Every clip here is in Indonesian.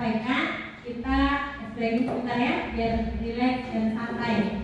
sampaikan, kita break sebentar ya, biar rileks dan santai.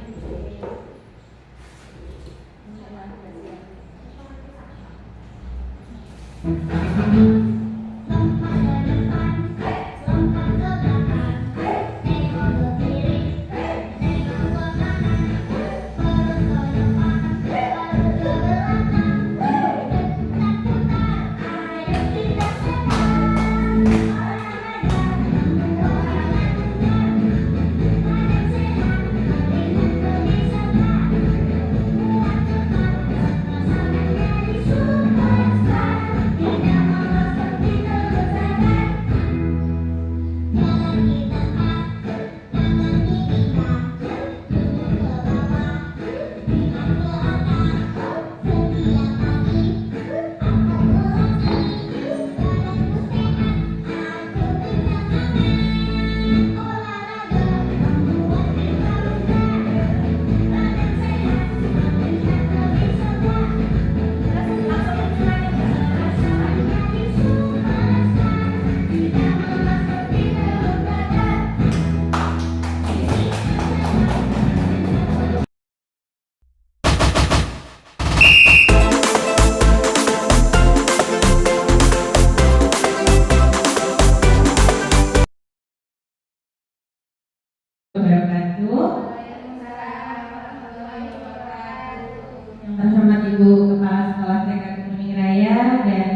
Yang terhormat Ibu Kepala Sekolah TK Kemuning Raya dan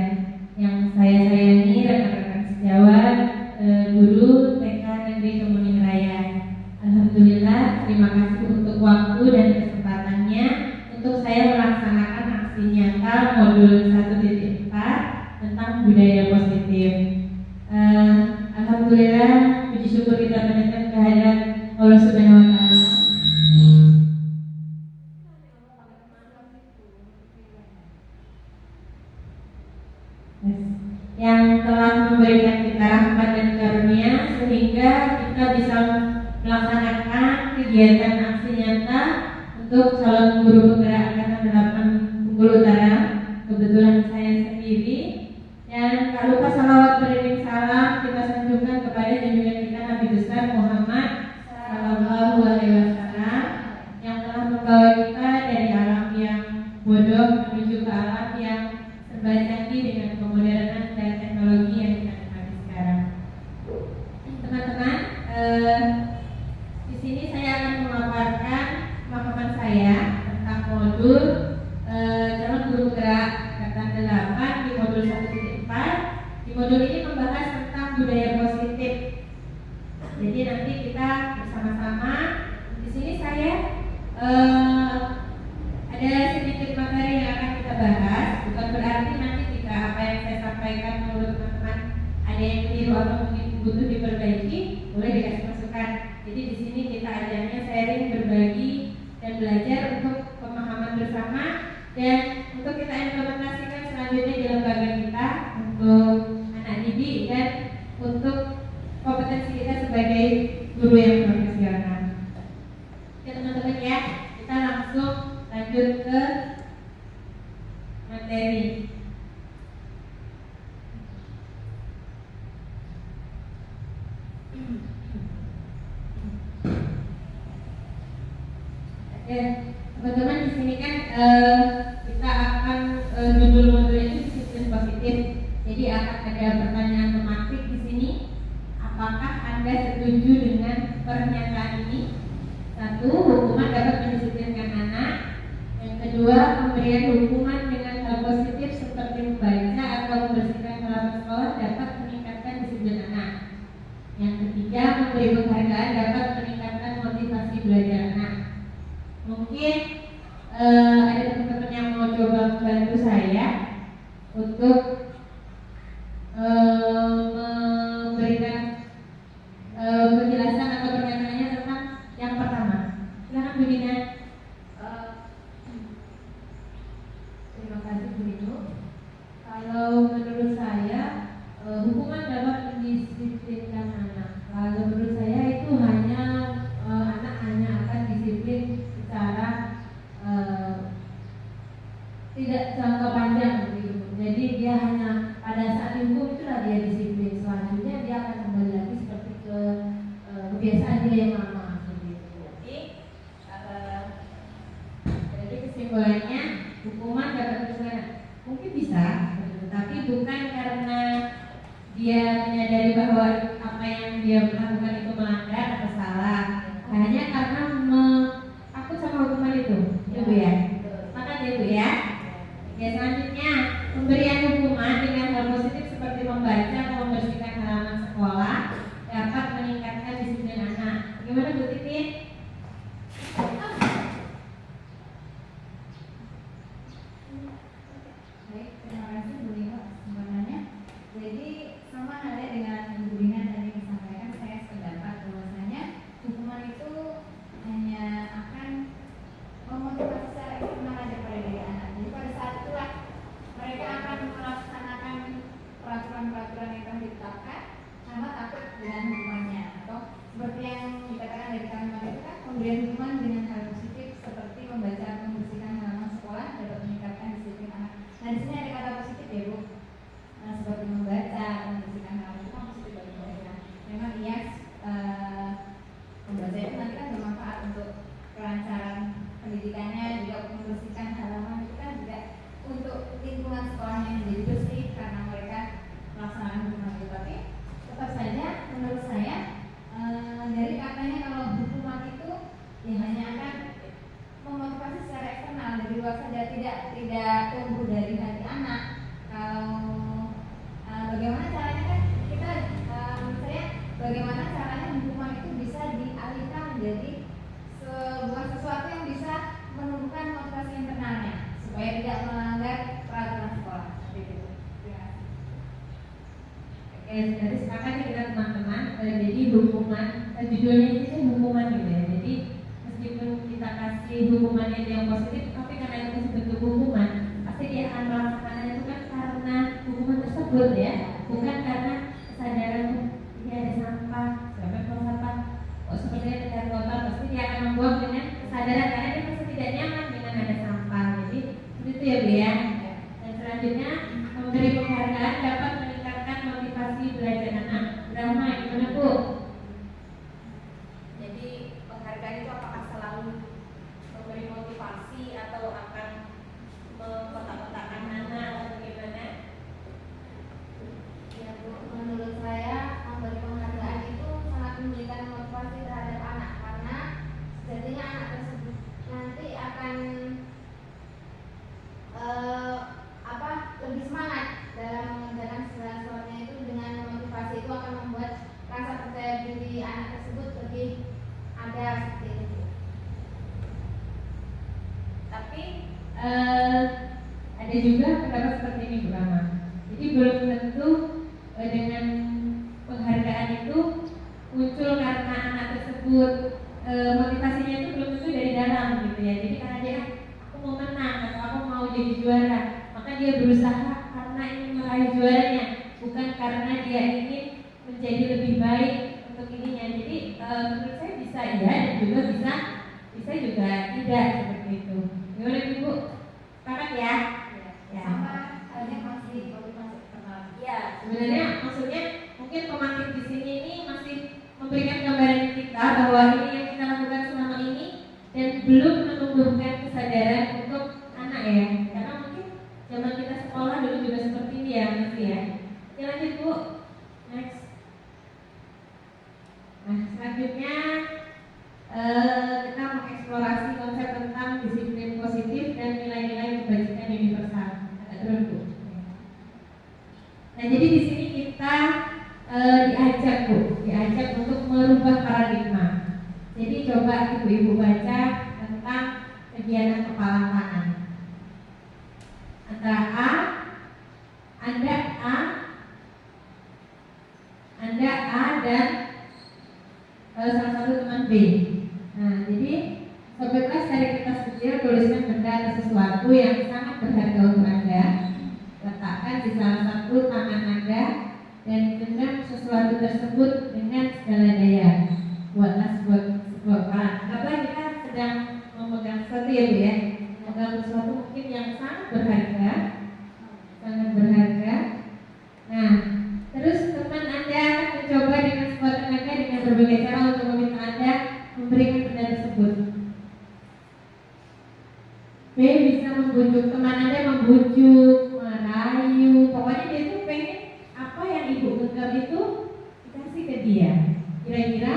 yang saya sayangi rekan-rekan sejawat guru TK Negeri Kemuning Raya. Alhamdulillah, terima kasih untuk waktu dan kesempatannya untuk saya melaksanakan aksi nyata modul 1.4 tentang budaya positif. Alhamdulillah, puji syukur kita panjatkan kehadirat Allah Subhanahu wa Ta'ala. Yang telah memberikan kita rahmat dan karunia sehingga kita bisa melaksanakan kegiatan aksi nyata untuk calon guru penggerak Angkatan 8 Bengkulu Utara. Kebetulan saya sendiri, dan tak lupa salawat beriring salam kita sanjungkan kepada junjungan kita Nabi besar Muhammad Sallallahu Alaihi Wasallam yang telah membawa kita dari alam yang bodoh menuju ke alam yang serba canggih dengan kemodernan dan teknologi yang kita nikmati sekarang. Teman-teman, di sini saya akan memaparkan pemahaman saya tentang modul calon guru gerak angkatan 8 di modul 1.4. Di modul ini membahas tentang budaya positif. Jadi nanti kita bersama-sama. Di sini saya ada sedikit materi yang akan kita bahas. Bukan berarti nanti jika apa yang saya sampaikan menurut teman-teman ada yang keliru atau mungkin butuh diperbaiki, boleh dikasih masukan. Jadi di sini kita ajarnya sharing, berbagi, dan belajar untuk pemahaman bersama dan untuk kita implementasikan selanjutnya di lembaga kita untuk anak didik dan untuk kompetensi kita sebagai guru yang profesional. Oke teman-teman ya, kita langsung lanjut ke materi. Oke, teman-teman di sini kan kita akan judul modul ini disiplin positif. Jadi akan ada pertanyaan tematik di sini. Apakah Anda setuju dengan pernyataan ini? 1. Hukuman dapat mendisiplinkan anak. Yang kedua, pemberian hukuman dengan hal positif seperti membaca atau membersihkan halaman sekolah dapat meningkatkan disiplin anak. Yang ketiga, memberi penghargaan dapat meningkatkan motivasi belajar anak. Mungkin ada teman-teman yang mau coba membantu saya untuk memberikan penjelasan atau pernyataannya tentang yang pertama. Silakan Bu Dina. Terima kasih Bu Dino. Kalau menurut saya hukuman dapat mendisiplinkan anak. Kalau menurut saya itu menyadari bahwa apa yang dia lakukan itu melanggar atau salah, hanya karena takut sama hukuman itu, ya Bu ya. Sepakat ya Bu ya. Ya, selanjutnya pemberian hukuman dengan hal positif seperti membaca atau membersihkan halaman sekolah dapat meningkatkan disiplin anak. Gimana Bu Titin? Baik, terima kasih Bu Lino sebenarnya. Jadi sama halnya dengan Bu Lina tadi disampaikan, saya sependapat bahwasanya hukuman itu hanya akan memotivasi secara eksternal aja pada diri anak. Jadi pada saat itulah mereka akan melaksanakan peraturan-peraturan yang telah ditetapkan karena takut dengan hukumannya. Atau seperti yang dikatakan dari kalimat itu kan, pemberian hukuman dengan hal positif seperti membaca atau membersihkan halaman sekolah dapat meningkatkan disiplin anak. Nah di sini ada kata positif ya Bu. Nah, seperti membaca atau membersihkan halaman itu kan positif bagi mereka. Memang iya, membaca itu nanti kan bermanfaat untuk kelancaran pendidikannya, juga membersihkan halaman itu kan juga untuk lingkungan sekolahnya menjadi bersih karena mereka melaksanakan hukuman itu. Tapi tetap saja menurut saya dari katanya kalau hukuman itu ya hanya akan memotivasi secara eksternal dari luar saja, tidak tumbuh dari hati anak. Kalau bagaimana caranya kan kita menurut saya bagaimana caranya hukuman itu bisa dialihkan menjadi sebuah sesuatu yang bisa menumbuhkan motivasi internalnya supaya tidak melanggar peraturan sekolah. Seperti itu. Terima kasih. Oke, jadi sepakat ya kita teman-teman. Jadi hukuman, judulnya itu kan hukuman gitu ya. Jadi meskipun kita kasih hukumannya yang positif, tapi karena itu masih bentuk hukuman, pasti dia akan melaksanakannya itu kan karena hukuman tersebut ya, bukan karena kesadaran dia ada sampah, siapa yang sampah, kok sepertinya terlihat kotor, pasti dia akan membuang dengan kesadaran karena dia masih tidak nyaman dengan ada sampah. Jadi seperti itu ya Bu ya. Dan selanjutnya memberi penghargaan dapat meningkatkan motivasi belajar anak. Drama gimana Bu? Jadi penghargaan itu apakah selalu memberi motivasi atau akan mengkotak-kotakan anak atau bagaimana? Ya Bu, menurut saya memberi penghargaan itu sangat memberikan motivasi terhadap anak karena sejatinya anak tersebut nanti akan lebih semangat dalam mengerjakan segala sesuatunya itu. Dengan motivasi itu akan membuat rasa percaya diri anak tersebut lebih ada seperti itu. Tapi ada juga pendapat seperti ini Bu Rama. Jadi belum tentu dengan penghargaan itu muncul karena anak tersebut motivasinya itu belum tentu dari dalam gitu ya. Jadi karena dia aku mau menang atau aku mau jadi juara, maka dia berusaha karena ingin meraih juaranya, bukan karena dia ingin menjadi lebih baik untuk ininya. Jadi menurut saya bisa iya dan juga bisa juga tidak seperti itu. Gimana Ibu? Sepakat ya? Ya. Sama halnya masih motivasi eksternal. ya Sebenarnya maksudnya mungkin pemateri di sini ini masih memberikan gambaran kita bahwa ini yang kita lakukan selama ini dan belum menumbuhkan kesadaran untuk anak ya. Karena mungkin zaman kita sekolah dulu juga seperti ini ya masih ya. Ya lanjut Bu. Next. Nah selanjutnya kita mengeksplorasi konsep tentang disiplin positif dan nilai-nilai kebajikan universal. Agak turun Bu. Nah jadi di sini kita diajak untuk merubah paradigma. Jadi coba ibu-ibu baca tentang kegiatan kepala tangan. Antara Anda A dan salah satu teman B. Nah jadi sobat kelas dari kertas kecil tuliskan benda atau sesuatu yang sangat berharga untuk Anda. Letakkan di salah satu tangan Anda dan genggam sesuatu tersebut dengan segala daya. Buatlah sebuah peran. Anggaplah kita sedang memegang sesuatu ya Bu ya. Memegang sesuatu mungkin yang sangat berharga. Nah, terus teman Anda akan mencoba dengan sekuat tenaga dengan berbagai cara untuk meminta Anda memberikan benda tersebut. B bisa membujuk teman Anda, membujuk, merayu, pokoknya dia tuh pengen apa yang ibu genggam itu Iya. Kira-kira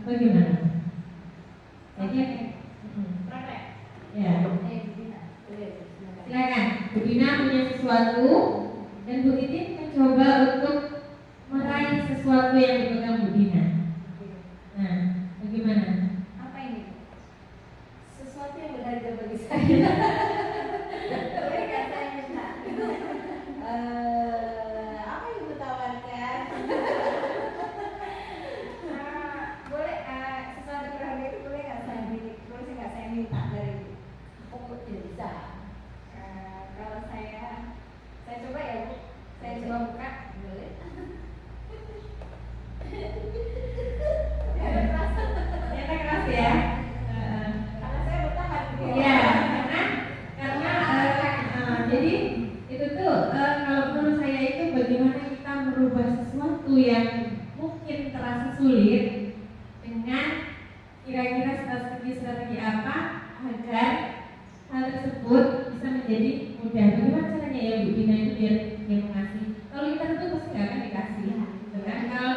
bagaimana? Jadi, Praktek. ya. Silakan. Bu Dina punya sesuatu dan Bu Titin mencoba untuk meraih sesuatu yang dipegang Bu Dina. Nah, bagaimana? Apa ini? Sesuatu yang berharga bagi saya. Boleh kata minta. Apa yang ditawarkan? Boleh sesuatu berharga itu boleh nggak saya miliki? Boleh nggak saya minta dari? Oh, tidak bisa. Kalau saya coba ya Bu, saya coba buka. Boleh. Ternyata keras ya. Karena saya bertahan gitu ya. Ya, karena jadi itu tuh kalau menurut saya itu bagaimana kita merubah sesuatu yang mungkin terasa sulit dengan kira-kira strategi apa agar hal tersebut bisa menjadi mudah. Bagaimana caranya ya Bu Dina itu biar dia mengasih? Kalau kita tentu pasti nggak akan dikasih, gitu kan? Kalau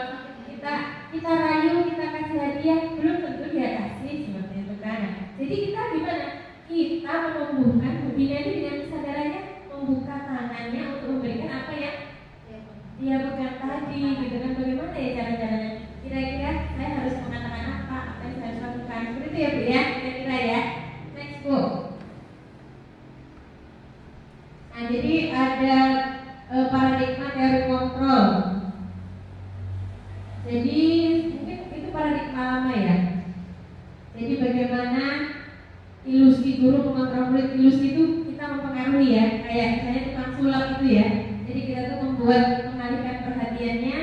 kita rayu, kita kasih hadiah, belum tentu dia kasih seperti itu kan? Jadi kita gimana? Kita menumbuhkan Bu Dina itu dengan kesadarannya membuka tangannya untuk memberikan apa yang dia pegang tadi, gitu kan? Bagaimana ya cara-caranya? Kira-kira saya harus mengatakan apa yang saya harus lakukan? Seperti itu ya Bu ya, kira-kira ya. Next Bu. Nah, jadi ada paradigma teori kontrol. Jadi mungkin itu paradigma lama ya. Jadi bagaimana ilusi guru mengontrol murid. Ilusi itu kita mempengaruhi ya, kayak misalnya tukang sulap itu ya. Jadi kita tuh mengalihkan perhatiannya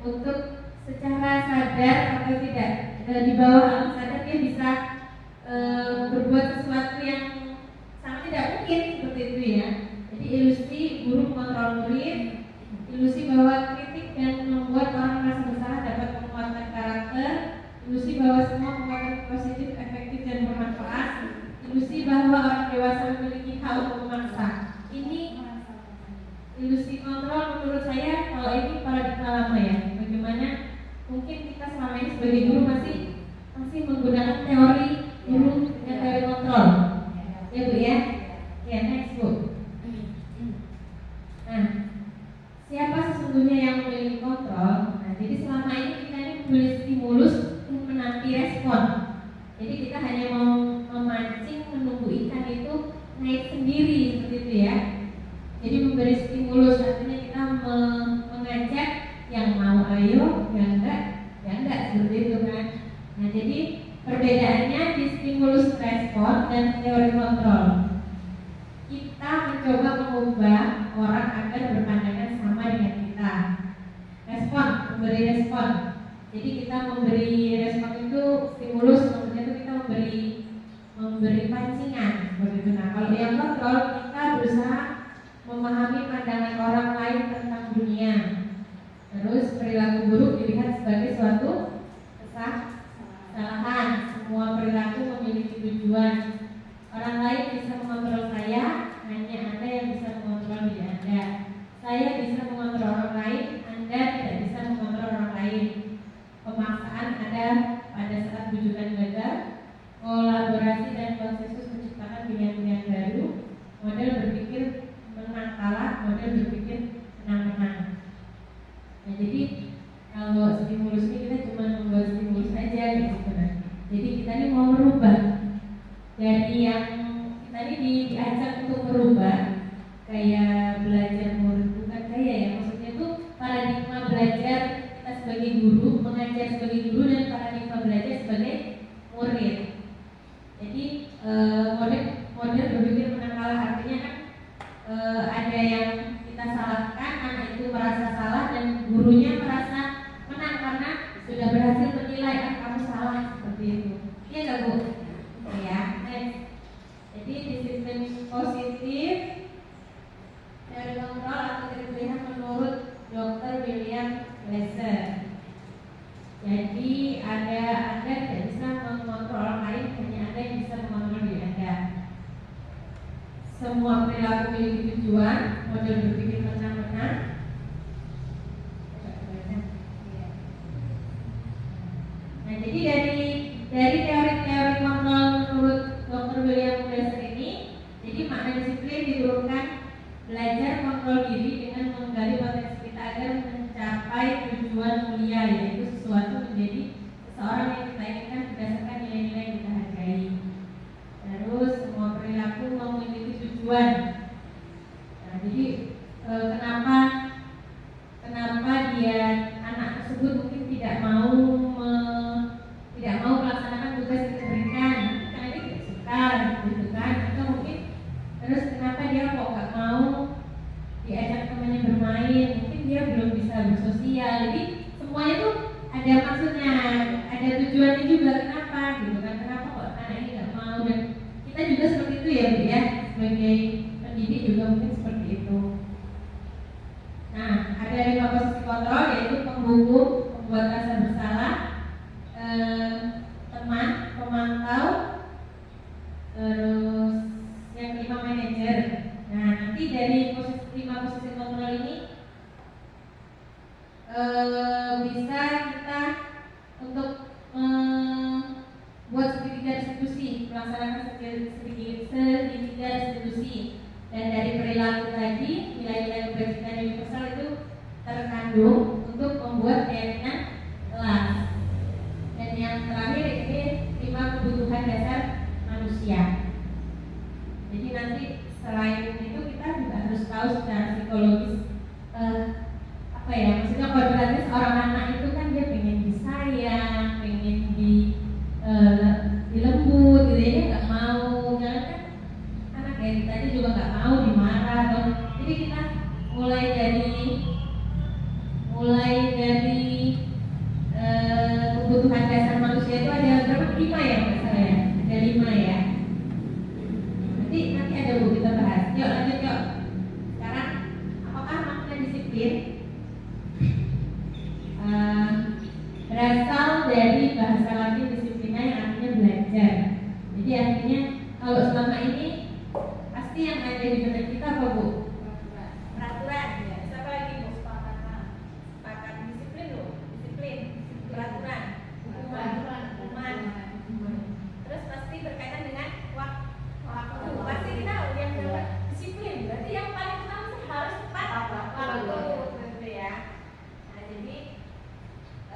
untuk secara sadar atau tidak di bawah alam sadar dia bisa berbuat sesuatu yang sangat tidak mungkin seperti itu ya. Jadi ilusi guru mengontrol murid, ilusi bahwa kritik dan membuat orang merasa bersalah dapat menguatkan karakter, ilusi bahwa semua penguatan positif, efektif dan bermanfaat, ilusi bahwa orang dewasa memiliki hak untuk memaksa. Ini ilusi kontrol menurut saya kalau ini paradigma lama ya. Bagaimana mungkin kita selama ini sebagai guru masih menggunakan teori guru dengan teori kontrol, ya Bu ya. Ya next Bu. Nah, siapa sesungguhnya yang memiliki kontrol? Nah, jadi selama ini kita ini memberi stimulus dan menanti respon. Jadi kita hanya mau memancing, menunggu ikan itu naik sendiri seperti itu ya. Jadi memberi stimulus artinya kita mengajak yang mau ayo, yang enggak seperti itu kan. Nah, jadi perbedaannya di stimulus respon dan teori kontrol. Kita mencoba mengubah orang agar berpandangan sama dengan kita. Respon, memberi respon. Jadi kita memberi respon itu stimulus, maksudnya itu kita memberi pancingan seperti itu. Nah, kalau yang kontrol kita berusaha memahami pandangan orang lain tentang dunia. Terus perilaku buruk dilihat sebagai suatu kesalahan. Semua perilaku memiliki tujuan. Orang lain bisa mengontrol saya, hanya Anda yang bisa mengontrol diri Anda. Saya bisa mengontrol orang lain, Anda tidak bisa mengontrol orang lain. Pemaksaan ada pada saat bujukan gagal, kolaborasi dan konsensus menciptakan pilihan-pilihan baru, model berpikir menang kalah, model berpikir menang-menang. Nah, jadi kalau stimulus ini kita cuma membuat stimulus saja gitu kan. Jadi kita ini mau merubah dari yang kita ini diajak untuk merubah kayak belajar murid, bukan kayak ya, maksudnya itu paradigma belajar kita sebagai guru, mengajar sebagai guru, dan paradigma belajar sebagai murid. Jadi model berpikir menang kalah artinya kan ada yang kita salahkan, anak itu merasa salah dan gurunya merasa menang karena sudah berhasil menilai kamu salah seperti itu. Iya nggak Bu? Ya. Jadi disiplin positif dari kontrol atau pilihan menurut Dr. William Glasser. Jadi Anda tidak bisa mengontrol orang lain, hanya Anda yang bisa mengontrol diri Anda. Semua perilaku memiliki tujuan, model berpikir menang-menang. mencapai tujuan mulia, yaitu sesuatu menjadi seseorang yang kita inginkan berdasarkan nilai-nilai yang kita hargai. Terus semua perilaku memiliki tujuan. Nah, jadi kenapa dia anak tersebut mungkin tidak mau melaksanakan tugas yang diberikan karena dia tidak suka, gitu kan? Atau mungkin terus kenapa dia kok nggak mau diajak temannya bermain? Mungkin dia belum bisa bersosial. Jadi semuanya tuh ada maksudnya, ada tujuannya juga kenapa, gitu kan? Kenapa kok anak ini nggak mau? Dan kita juga seperti itu ya, Bu ya. Sebagai pendidik juga mungkin seperti itu. Nah, ada 5 posisi kontrol, yaitu penghukum, pembuat rasa bersalah, teman, pemantau, terus yang kelima manajer. Nah, nanti dari 5 posisi kontrol ini bisa kita untuk buat segitiga restitusi, melaksanakan segitiga restitusi. Dan dari perilaku tadi, nilai-nilai kebajikan universal itu terkandung untuk membuat keyakinan kelas. Dan yang terakhir ini 5 kebutuhan dasar manusia. Jadi nanti selain itu kita juga harus tahu secara psikologis maksudnya kodratnya seorang anak itu kan dia pengen disayang, pengen dilembut, gitu ya, dia nggak mau, jangan kan anak kayak kita aja juga nggak mau dimarah. Jadi kita mulai dari kebutuhan dasar manusia itu ada berapa? 5 ya Mbak saya? Ada 5 ya. Nanti ada Bu kita bahas. Yuk lanjut yuk. Sekarang apakah makna disiplin? Berasal dari bahasa Latin disiplina yang artinya belajar. Jadi artinya kalau selama ini pasti yang ada di benak kita apa Bu? Peraturan ya. Siapa lagi Bu? Sepakat disiplin loh. Disiplin, peraturan, hukuman. Terus pasti berkaitan dengan waktu. Pasti kita yang disiplin. Berarti yang paling utama harus tepat waktu, gitu ya. Nah, jadi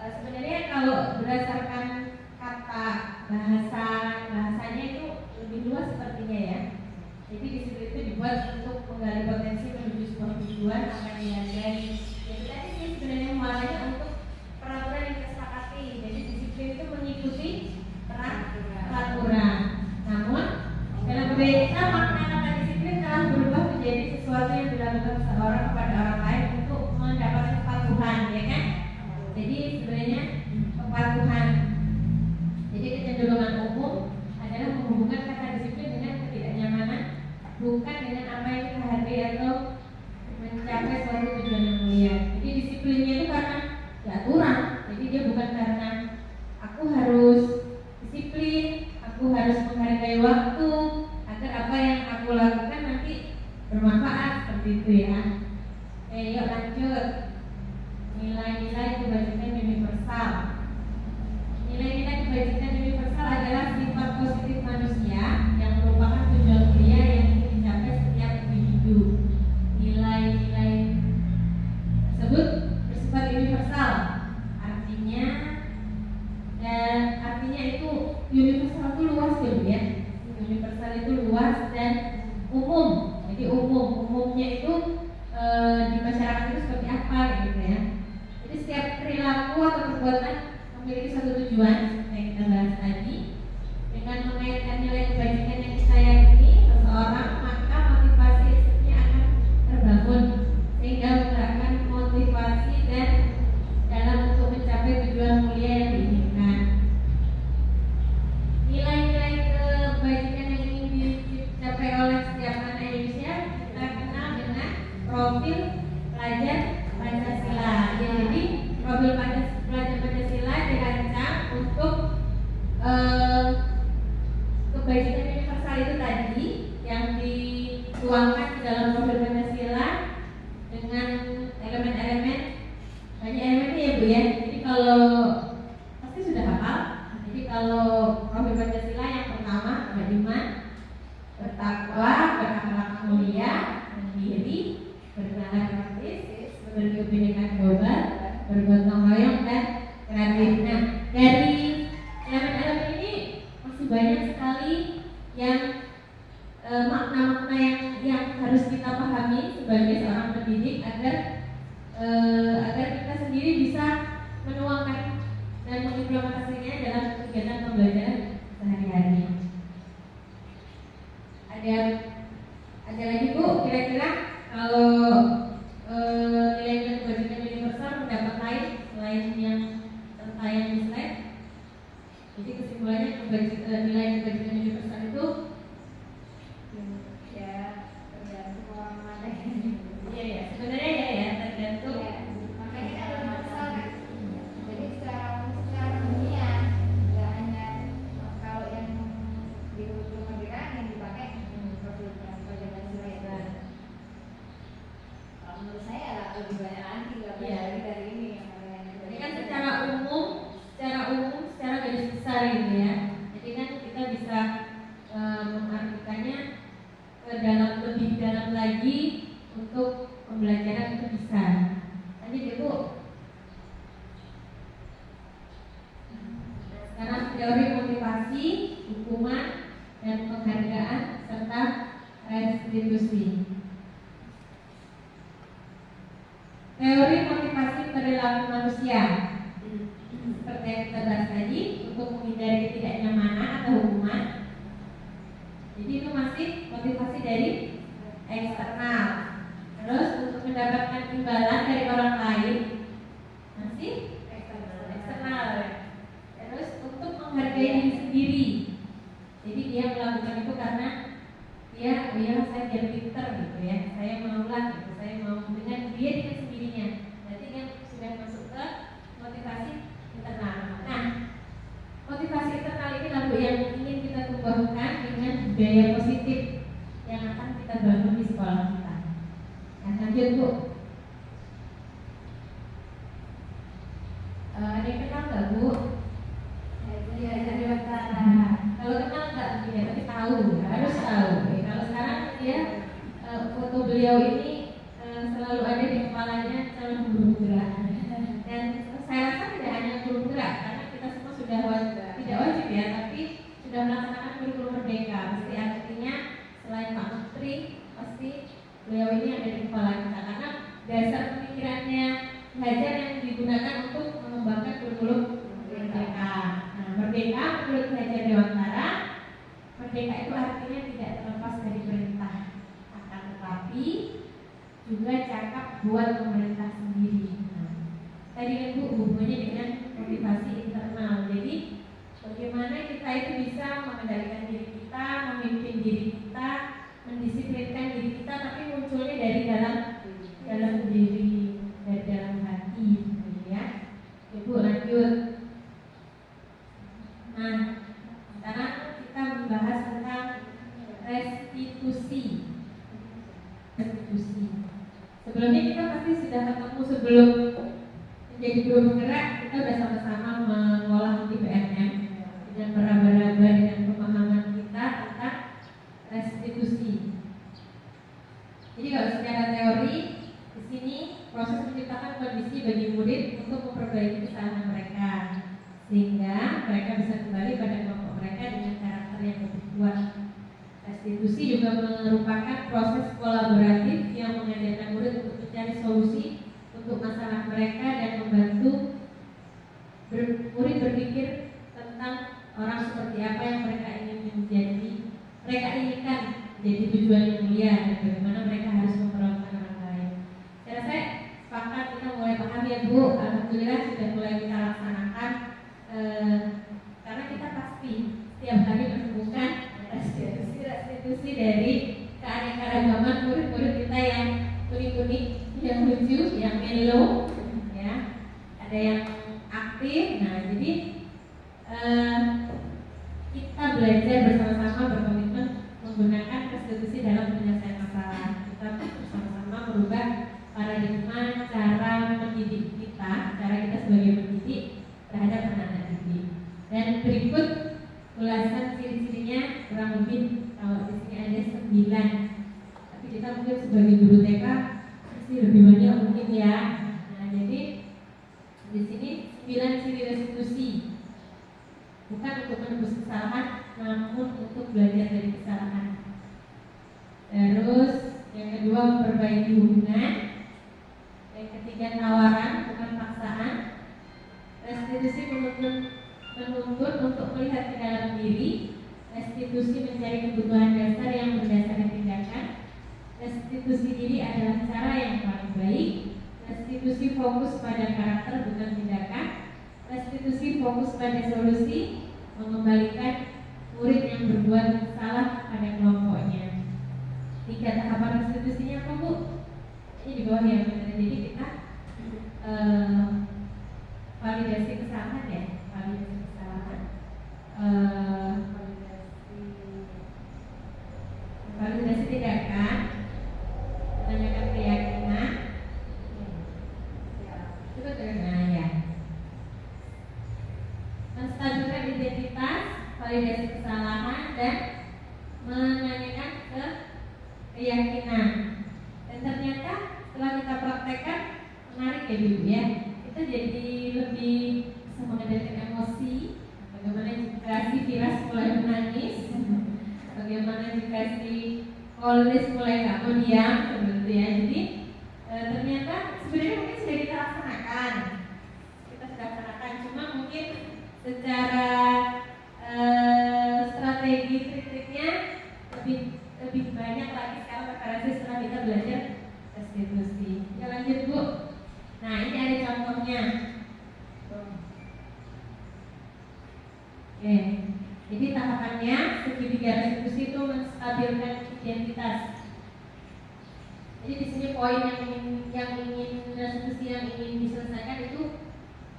sebenarnya kalau berdasarkan kata bahasanya itu lebih luas sepertinya ya. Jadi disiplin itu dibuat untuk menggali potensi menuju sebuah tujuan akan dihargai. Jadi tadi sih sebenarnya muaranya untuk peraturan yang kita sepakati. Jadi disiplin itu mengikuti peraturan. Namun dalam budaya kita makna kata disiplin telah berubah menjadi sesuatu yang dilakukan seseorang kepada orang lain untuk mendapatkan kepatuhan, ya kan? Jadi sebenarnya kepatuhan. Jadi kecenderungan umum adalah menghubungkan kata disiplin dengan ketidaknyamanan, bukan dengan apa yang kita hargai atau mencapai suatu tujuan yang mulia. Jadi disiplinnya itu karena aturan. Jadi dia bukan karena aku harus disiplin, aku harus menghargai waktu agar apa yang aku lakukan nanti bermanfaat, seperti itu ya. Yuk lanjut. Nilai-nilai kebajikan universal. Nilai-nilai kebajikan universal adalah sifat positif manusia yang merupakan tujuan mulia yang ingin dicapai setiap individu. Nilai-nilai tersebut bersifat universal, artinya itu universal itu luas ya. Universal itu luas dan umum. Jadi umumnya itu di masyarakat itu seperti apa gitu ya. Jadi setiap perilaku atau perbuatan memiliki satu tujuan yang kita bahas tadi. Dengan mengaitkan nilai kebajikan yang kita yakini seseorang, maka motivasi listriknya akan terbangun sehingga menggerakkan motivasi dan dalam untuk mencapai tujuan mulia yang diinginkan. Nilai-nilai kebajikan yang ingin dicapai oleh setiap anak Indonesia kita kenal dengan profil pelajar Pancasila. Ya, jadi profil pelajar Pancasila dirancang untuk kebajikan universal itu tadi yang dituangkan di dalam profil Pancasila dengan elemen-elemen, banyak elemennya ya Bu ya. Jadi kalau pasti sudah hafal. Jadi kalau profil Pancasila yang pertama beriman, bertakwa, berakhlak mulia, mandiri, bernegara praktis, berkebinekaan global, bergotong royong dan kreatif. Nah, dari elemen-elemen ini masih banyak sekali yang makna-makna yang harus kita pahami sebagai seorang pendidik agar kita sendiri bisa menuangkan dan mengimplementasinya dalam kegiatan pembelajaran sehari-hari. Ada lagi Bu, kira-kira kalau nilai kebajikan universal mendapat lain selain yang tentang yang di slide. Jadi kesimpulannya nilai kebajikan universal itu ya tergantung orang mana. iya sebenarnya ya tergantung. Makanya kita universal kan. Jadi secara dunia nggak hanya kalau yang di kurikulum kemerdekaan yang dipakai program Pancasila itu. Kalau menurut saya lebih banyak lagi dari ini yang Ini kan secara umum, secara garis besar gitu ya. Jadi kan kita bisa mengartikannya ke dalam lebih dalam lagi untuk pembelajaran itu bisa. Tadi Ibu. Sekarang teori motivasi, hukuman, dan penghargaan serta restitusi. Teori motivasi perilaku manusia. Seperti yang kita bahas tadi, untuk menghindari ketidaknyamanan atau hukuman. Jadi itu masih motivasi dari eksternal. Terus untuk mendapatkan imbalan dari orang lain masih eksternal. Terus untuk menghargai diri sendiri. Jadi dia melakukan itu karena saya biar pinter gitu ya. Saya maulah gitu. Saya mau dengan sendirinya. Berarti dia sudah masuk ke motivasi internal. Nah, motivasi internal ini lalu yang ingin kita tumbuhkan dengan budaya positif yang akan kita bangun di sekolah kita. Nah, lanjut Bu. Ada yang kenal nggak Bu? ya dari Watara. Kalau kenal nggak? Ya, tapi tahu, harus tahu. Kalau sekarang dia foto beliau ini selalu ada di kepalanya calon guru gerak. Dan saya rasa tidak hanya guru gerak, karena kita semua sudah tidak wajib ya, tapi sudah melaksanakan kurikulum merdeka. Pasti artinya selain Pak Menteri, pasti beliau ini ada di kepala kita karena dasar pemikirannya belajar yang digunakan untuk mengembangkan kurikulum merdeka. Nah, merdeka menurut belajar Dewantara, merdeka itu artinya tidak terlepas dari perintah, akan tetapi juga cakap buat pemerintah sendiri. Nah, tadi kan Bu hubungannya dengan motivasi internal. Jadi bagaimana kita itu bisa mengendalikan diri kita, memimpin diri kita, mendisiplinkan diri kita, tapi munculnya dari dalam diri, dari dalam hati, gitu ya. Ibu lanjut. Nah, sekarang kita membahas tentang restitusi. Sebelumnya kita pasti sudah ketemu sebelum menjadi guru penggerak, kita sudah sama-sama mengolah di PNM dengan meraba-raba dengan pemahaman kita tentang restitusi. Jadi kalau secara teori di sini proses menciptakan kondisi bagi murid untuk memperbaiki kesalahan mereka sehingga mereka bisa kembali pada kelompok mereka dengan karakter yang lebih kuat. Restitusi juga merupakan proses kolaboratif yang mengajarkan murid untuk mencari solusi untuk masalah mereka dan membantu murid berpikir tentang orang seperti apa yang mereka inginkan jadi tujuan yang mulia dan bagaimana mereka harus memperlakukan orang lain. Saya sepakat kita mulai paham ya Bu. Alhamdulillah sudah mulai kita laksanakan karena kita pasti setiap hari menemukan restitusi dari keanekaragaman murid-murid kita yang unik-unik, yang lucu, yang melo, ya, ada yang aktif. Nah, jadi kita belajar bersama-sama berkomitmen menggunakan restitusi dalam penyelesaian masalah. Kita bersama-sama merubah paradigma cara mendidik kita, cara kita sebagai pendidik terhadap anak-anak didik. Dan berikut ulasan ciri-cirinya kurang lebih kalau di sini ada 9. Tapi kita mungkin sebagai guru TK pasti lebih banyak mungkin ya. Nah, jadi bukan untuk menebus kesalahan, namun untuk belajar dari kesalahan. Terus yang kedua memperbaiki hubungan. Yang ketiga tawaran bukan paksaan. Restitusi menuntut untuk melihat ke dalam diri. Restitusi mencari kebutuhan dasar yang berdasarkan tindakan. Restitusi diri adalah cara yang paling baik. Restitusi fokus pada karakter bukan tindakan. Restitusi fokus pada solusi, mengembalikan murid yang berbuat salah pada kelompoknya. 3 tahapan restitusinya apa, Bu? Ini di bawah ya, jadi kita validasi kesalahan ya, validasi kesalahan, validasi tindakan, menanyakan keyakinan, itu nah ya, menstabilkan identitas, validasi kesalahan, dan menanyakan keyakinan. Dan ternyata setelah kita praktekkan menarik ya Ibu ya, kita jadi lebih bisa mengendalikan emosi. Bagaimana jika si Firas mulai menangis, bagaimana jika si Kolis mulai nggak mau diam seperti itu ya. Jadi ternyata sebenarnya mungkin sudah kita laksanakan, cuma mungkin secara strategi trik-triknya lebih banyak lagi sekarang preparasi setelah kita belajar restitusi. Ya lanjut Bu. Nah ini ada contohnya. Oke, jadi tahapannya segitiga restitusi itu menstabilkan identitas. Jadi di sini poin yang ingin restitusi yang ingin diselesaikan itu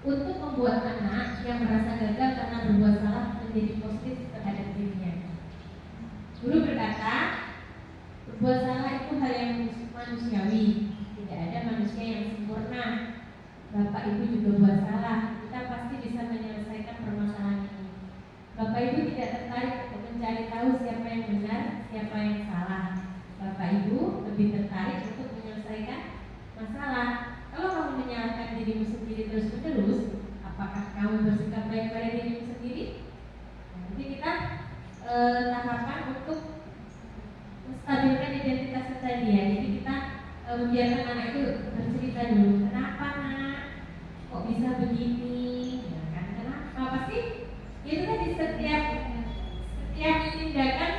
untuk membuat anak yang merasa gagal karena berbuat salah menjadi positif terhadap dirinya. Guru berkata, berbuat salah itu hal yang manusiawi. Tidak ada manusia yang sempurna. Bapak Ibu juga buat salah. Kita pasti bisa menyelesaikan permasalahan ini. Bapak Ibu tidak tertarik untuk mencari tahu siapa yang benar, siapa yang salah. Bapak Ibu lebih tertarik untuk menyelesaikan masalah. Kalau kamu menyalahkan dirimu sendiri terus-menerus, apakah kamu bersikap baik pada dirimu sendiri? Jadi kita tahapan untuk menstabilkan identitas tadi ya. Jadi kita membiarkan anak itu bercerita dulu. Kenapa nak? Kok bisa begini? Ya kan? Kenapa? Pasti itu tadi setiap tindakan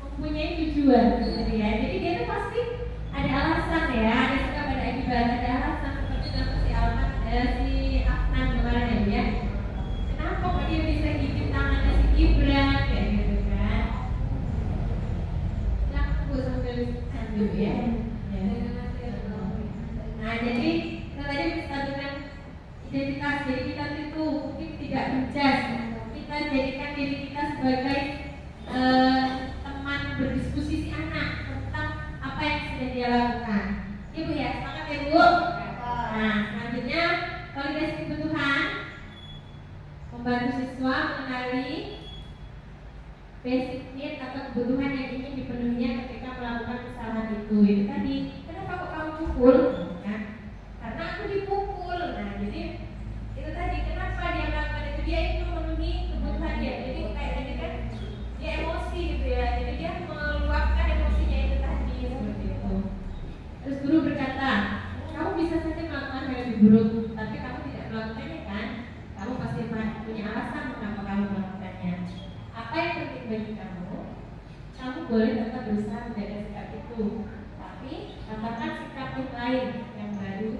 mempunyai tujuan, gitu ya. Jadi dia tuh pasti ada alasan ya. Ada suka pada akibat, ada alasan seperti dalam si Afnan kemarin ya. Kenapa kok dia bisa gigit tangannya si Gibran kayak gitu kan? Nah, aku sambil dulu ya. Nah, jadi kita tadi menstabilkan identitas. Jadi kita itu mungkin tidak menjas. Kita jadikan diri kita sebagai teman berdiskusi si anak tentang apa yang sudah dia lakukan. Ibu ya, semangat ya Bu. Nah, selanjutnya validasi kebutuhan, membantu siswa mengenali basic need atau kebutuhan yang ingin dipenuhinya ketika melakukan kesalahan itu. Itu tadi, kenapa kok kamu pukul? Ya, karena aku dipukul. Nah, jadi itu tadi kenapa dia melakukan itu, dia ingin memenuhi kebutuhan dia. Jadi kayak tadi kan dia emosi gitu ya. Jadi dia meluapkan emosinya itu tadi seperti itu. Terus guru berkata, kamu bisa saja melakukan hal lebih buruk, tapi kamu tidak melakukannya kan? Kamu pasti punya alasan mengapa kamu melakukannya. Apa yang penting bagi kamu? Kamu boleh tetap berusaha menjaga sikap itu, tapi tambahkan sikap yang lain yang baru.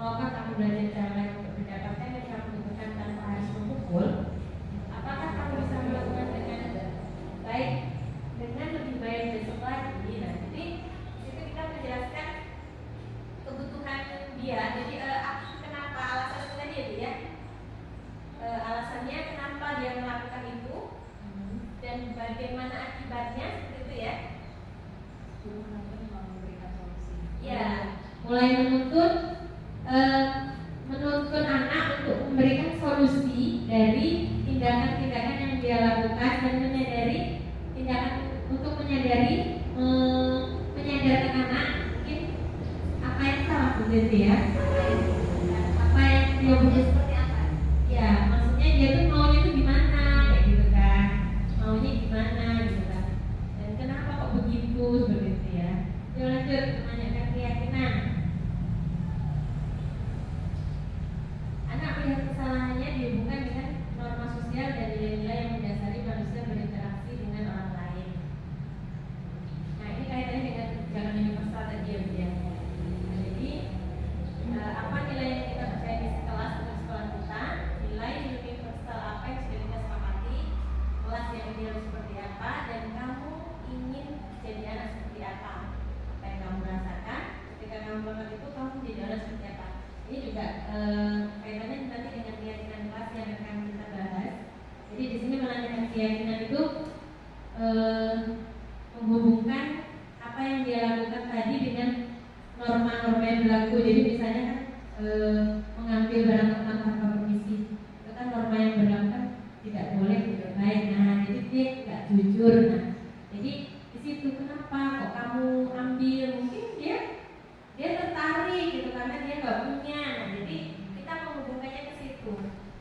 Maukah kamu belajar cara lain untuk mendapatkan yang kamu butuhkan tanpa harus memukul? Apakah kamu bisa melakukan dengan baik, dengan lebih baik besok lagi? Nah, jadi itu kita menjelaskan kebutuhan dia. Jadi kenapa alasan tadi ya? Alasannya kenapa dia melakukan itu dan bagaimana akibatnya seperti itu ya. Ya, mulai menuntut anak untuk memberikan solusi dari tindakan-tindakan yang dia lakukan dan menyadarkan anak mungkin apa yang salah begitu ya. Apa yang dia butuh seperti apa? Ya, maksudnya dia tuh maunya tuh gimana melihat kesalahannya dihubungkan dengan norma sosial dan nilai-nilai yang mendasari manusia berinteraksi dengan orang lain. Nah, ini kaitannya dengan kebijakan universal tadi ya, Bu ya. Nah, jadi apa nilai yang kita percaya di kelas untuk sekolah kita, nilai universal apa yang sudah kita sepakati, kelas yang ideal seperti apa, dan kamu ingin jadi anak seperti apa yang kamu rasakan ketika kamu banget itu kamu jadi anak seperti apa. Ini juga kaitannya nanti dengan keyakinan kelas yang akan kita bahas. Jadi di sini menanyakan keyakinan itu menghubungkan apa yang dia lakukan tadi dengan norma-norma yang berlaku. Jadi misalnya kan mengambil barang teman tanpa permisi, itu kan norma yang berlaku kan tidak boleh, tidak baik. Nah, jadi dia tidak jujur. Nah, jadi di situ kenapa kok kamu ambil? Mungkin dia tertarik gitu karena dia nggak punya. Nah, jadi kita menghubungkannya ke situ,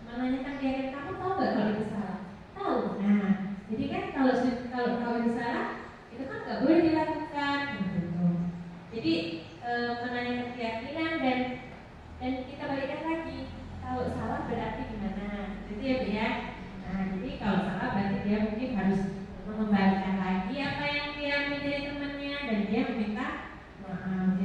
menanyakan dia, kamu tahu nggak kalau itu salah? Tahu. Nah, jadi kan kalau itu salah itu kan nggak boleh dilakukan. Gitu. Jadi menanyakan keyakinan dan kita balikkan lagi. Kalau salah berarti gimana? Itu ya, Bu ya. Nah, jadi kalau salah berarti dia mungkin harus mengembalikan lagi apa yang dia menjadi temannya dan dia meminta maaf.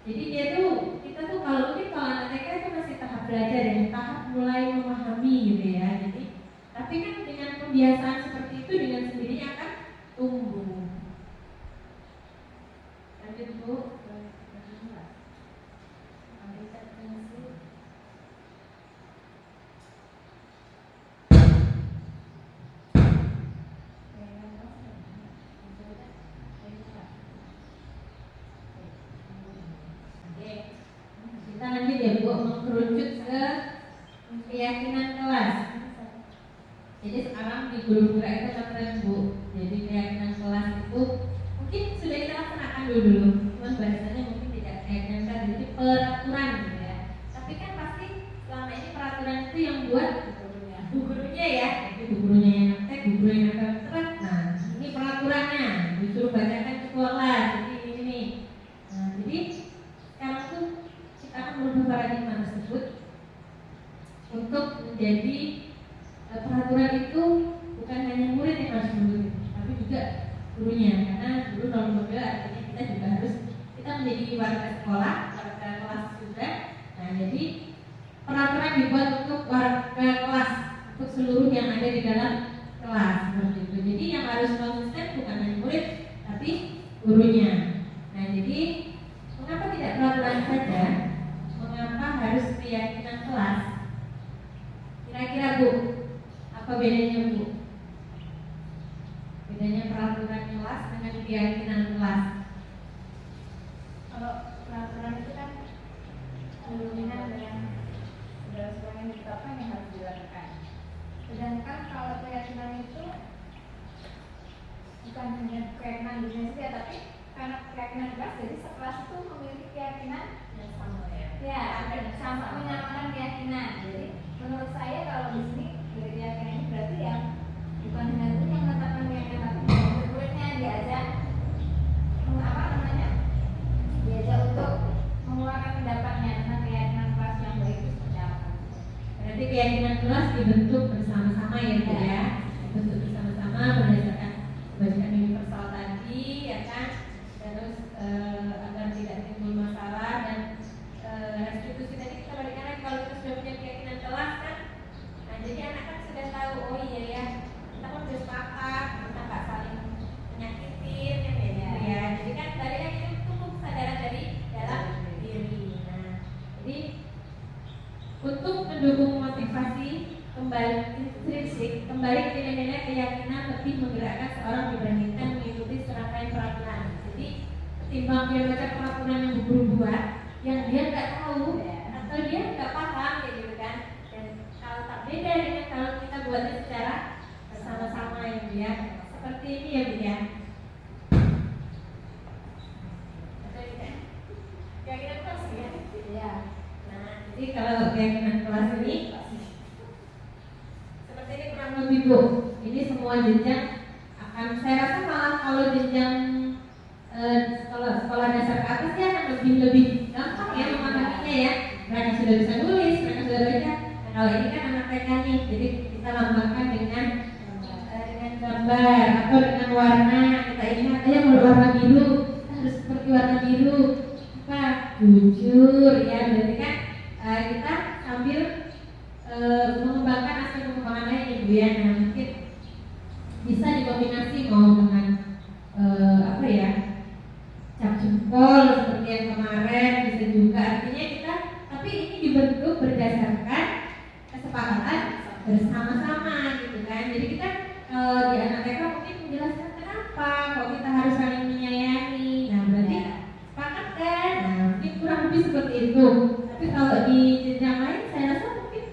Jadi dia tuh, kita tuh kalau anak TK itu masih tahap belajar dan tahap mulai memahami gitu ya. Jadi tapi kan dengan kebiasaan seperti itu dengan sendirinya akan tumbuh. Lanjut Bu. Kita lanjut ya Bu, mengkerucut ke keyakinan kelas. Jadi sekarang di guru gerak itu keren Bu. Jadi keyakinan kelas itu mungkin sudah kita laksanakan dulu, cuman bahasanya mungkin tidak keyakinan kelas, jadi peraturan gitu ya. Tapi kan pasti selama ini peraturan itu yang buat bu gurunya ya, jadi bu gurunya yang ngetek, bu gurunya yang ngetek. Nah, ini peraturannya, disuruh bacakan ketua kelas. Jadi ini nih. Nah, jadi sekarang tuh kita akan merubah paradigma tersebut untuk menjadi peraturan itu bukan hanya murid yang harus mengikuti, tapi juga gurunya, karena guru kalau model artinya kita juga harus menjadi warga sekolah, warga kelas juga. Nah, jadi peraturan dibuat untuk warga kelas, untuk seluruh yang ada di dalam kelas seperti itu. Jadi yang harus konsisten bukan hanya murid, tapi gurunya. Nah, jadi mengapa tidak peraturan saja? Mengapa harus keyakinan kelas? Kira-kira Bu, apa bedanya Bu? Bedanya peraturan kelas dengan keyakinan kelas. Kalau peraturan itu kan dominan dengan segala yang ditetapkan yang harus dilakukan. Sedangkan kalau keyakinan itu bukan hanya keyakinan dirinya saja, tapi karena keyakinan kelas, jadi sekelas itu memiliki keyakinan yang sama ya, sama menyamakan keyakinan. Jadi menurut saya kalau di sini dari keyakinan ini berarti ya bukan hanya guru yang menetapkan keyakinan, tapi murid-muridnya diajak diajak untuk mengeluarkan pendapatnya tentang keyakinan kelas yang baik itu seperti apa. Berarti keyakinan kelas dibentuk bersama-sama ya Bu ya, dibentuk bersama-sama berdasarkan kebijakan universal tadi ya kan, terus agar tidak timbul masalah dan restitusi tadi kita balikan lagi kalau kita sudah punya keyakinan kelas kan. Nah, jadi anak kan sudah tahu, oh iya ya kita kan sudah sepakat kita nggak saling menyakitin kan ya. Jadi kan tadi kan itu tumbuh kesadaran dari dalam diri. Nah, jadi untuk mendukung motivasi kembali intrinsik, kembali ke nilai-nilai keyakinan lebih menggerakkan seorang dibandingkan mengikuti serangkaian peraturan. Jadi ketimbang dia baca peraturan yang guru buat, yang dia nggak tahu atau dia nggak paham kayak gitu kan. Dan kalau tak beda dengan kalau kita buatnya secara bersama-sama ya Bu ya. Seperti ini ya Bu ya. Keyakinan kelas ya. Iya. Nah, jadi kalau keyakinan kelas ini seperti ini kurang lebih Bu. Ini semua jenjang akan, saya rasa malah kalau jenjang sekolah dasar ke atas ya akan lebih gampang ya memahaminya ya. Mereka sudah bisa nulis, mereka sudah baca. Kalau ini kan anak TK nih, jadi kita lambangkan dengan gambar atau dengan warna. Kita ingat aja kalau warna biru harus seperti warna biru apa jujur ya, berarti kan kita sambil mengembangkan aspek pengembangan lain ibu ya. Nah mungkin bisa dikombinasi mau dengan apa ya, cap jempol seperti yang kemarin, bisa juga artinya kita, tapi ini dibentuk berdasarkan kesepakatan bersama-sama gitu kan. Jadi kita di anak TK mungkin menjelaskan kenapa kok kita harus saling menyayangi. Nah berarti sepakat kan? Nah mungkin kurang lebih seperti itu. Tapi kalau di jenjang lain saya rasa mungkin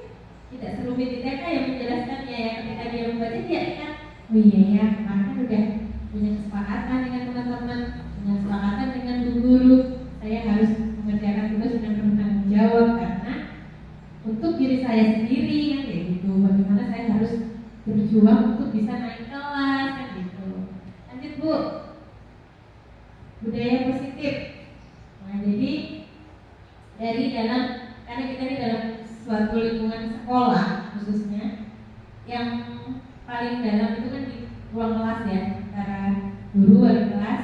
tidak serumit di TK yang menjelaskannya ya. Ketika dia membaca dia ingat, oh iya ya kemarin kan udah punya kesepakatan dengan teman-teman, punya kesepakatan dengan guru, saya harus mengerjakan tugas dengan bertanggung jawab karena untuk diri saya sendiri kan kayak gitu. Bagaimana saya harus berjuang untuk bisa naik kelas kan gitu. Lanjut Bu, budaya positif. Nah jadi dari dalam, karena kita ini dalam suatu lingkungan sekolah khususnya, yang paling dalam itu kan di ruang kelas ya, antara guru, wali kelas,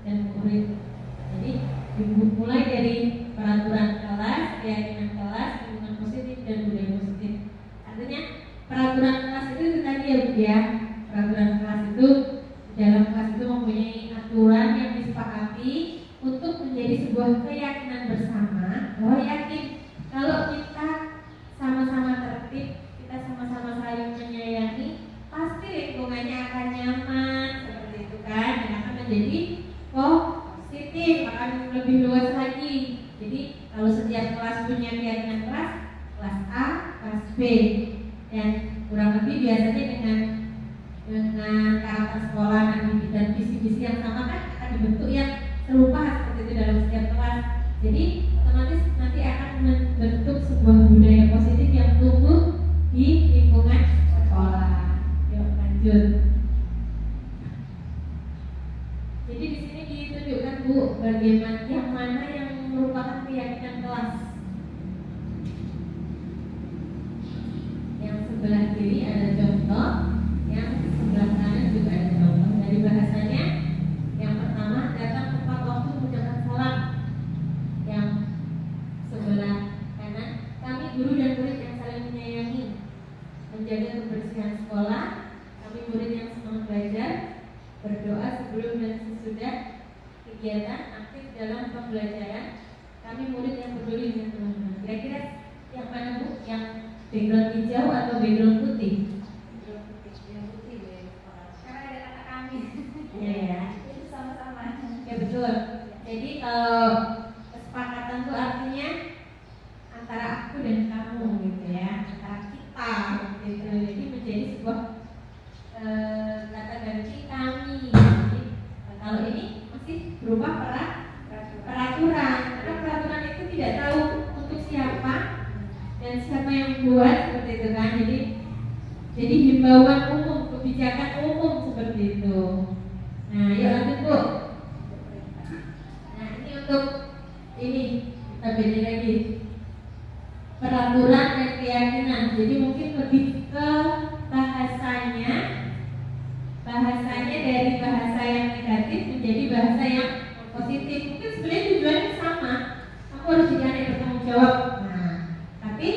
dan murid. Jadi dimulai dari peraturan kelas, keyakinan kelas, lingkungan positif, dan budaya positif. Artinya peraturan kelas itu tadi ya Bu ya, peraturan kelas itu dalam kelas itu mempunyai aturan yang disepakati untuk menjadi sebuah keyakinan bersama bahwa yakin kalau kita sama-sama tertib, kita sama-sama saling menyayangi, pasti lingkungannya akan nyaman seperti itu kan, dan akan menjadi positif, akan lebih luas lagi. Jadi kalau setiap kelas punya keyakinan kelas A, kelas B, dan kurang lebih biasanya dengan karakter sekolah dan visi-visi yang sama kan akan dibentuk yang serupa seperti itu dalam setiap kelas. Jadi otomatis nanti akan membentuk sebuah budaya positif yang tumbuh di lingkungan sekolah. Yuk lanjut. Jadi di sini ditunjukkan Bu bagaimana yang mana yang merupakan keyakinan kelas. Yang sebelah kiri ada contoh, yang sebelah kanan juga ada contoh. Dari bahasanya, yang pertama datang tepat waktu mengucapkan salam. Yang sebelah kanan, kami guru dan murid yang saling menyayangi, menjaga kebersihan sekolah. Kami murid yang semangat belajar, berdoa sebelum dan sesudah kegiatan, aktif dalam pembelajaran. Kami murid yang peduli dengan teman-teman. Kira-kira yang mana Bu? Yang background hijau atau background putih? Yang putih ya, karena ada kata kami. Iya ya. Itu sama-sama. Ya betul. Jadi kalau kesepakatan itu artinya antara aku dan kamu gitu ya, antara kita gitu. Jadi menjadi sebuah kata ganti kami. Jadi, kalau ini masih berupa peraturan. Karena peraturan itu tidak tahu untuk siapa dan siapa yang buat seperti itu kan. Jadi himbauan umum, kebijakan umum seperti itu. Nah, yuk lanjut Bu. Nah, ini untuk ini kita beda lagi peraturan dan keyakinan. Jadi mungkin lebih ke bahasanya dari bahasa yang negatif menjadi bahasa yang positif. Mungkin sebenarnya tujuannya sama. Aku harus jadi anak yang bertanggung jawab. Nah, tapi